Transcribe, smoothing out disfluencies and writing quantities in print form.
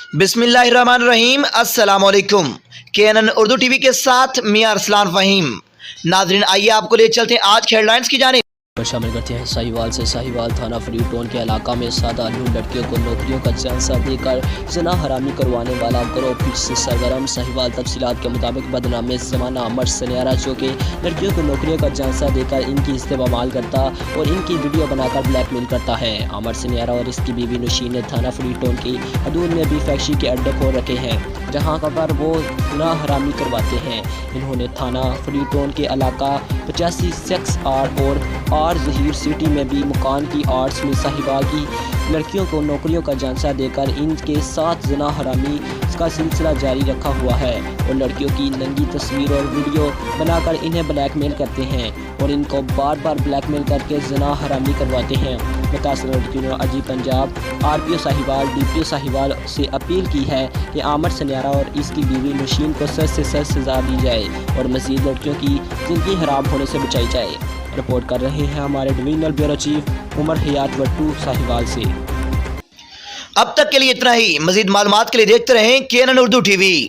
बिस्मिल्लाहिर्रहमानिर्रहीम। अस्सलाम वालेकुम। केएनएन उर्दू टीवी के साथ मियां अरसलान फ़हीम। नाज़रीन, आइए आपको ले चलते हैं आज के हेडलाइंस की जानिब। शामिल करते हैं साहिवाल से। साहिवाल थाना फ्री टाउन के इलाका में सादालू लड़कियों को नौकरियों का झांसा देकर जना हरामी करवाने वाला गिरोह फिर से सरगर्म। साहिवाल तफसीलात के मुताबिक बदनाम ज़माना अमर सनियारा जो कि लड़कियों को नौकरियों का झांसा देकर इनकी इस्तेमाल करता और इनकी वीडियो बनाकर ब्लैकमेल करता है। अमर सनियारा और इसकी बीवी नुशीन ने थाना फ्री टाउन की हदूद में भी फैक्ट्री के अड्डे खोल रखे हैं जहाँ पर वो जना हरामी करवाते हैं। इन्होंने थाना फ्री टाउन के इलाका 85 सेक्स आर और आर जहीर सिटी में भी मकान की आर्ट्स में साहिवाल की लड़कियों को नौकरियों का झांसा देकर इनके साथ जना हरामी का सिलसिला जारी रखा हुआ है और लड़कियों की नंगी तस्वीर और वीडियो बनाकर इन्हें ब्लैकमेल करते हैं और इनको बार बार ब्लैकमेल करके जना हरामी करवाते हैं। मुतासर लड़कियों ने अजी पंजाब आरपीओ साहिवाल डीपीओ साहिवाल से अपील की है कि आमर सनियारा और इसकी बीवी नुशीन को सख्त से सख्त सजा दी जाए और मज़ीद लड़कियों की ज़िंदगी हराम होने से बचाई जाए। रिपोर्ट कर रहे हैं हमारे डिवीजनल ब्यूरो चीफ उमर हयात वट्टू साहिवाल से। अब तक के लिए इतना ही। मज़ीद मालूमात के लिए देखते रहें केएनएन उर्दू टीवी।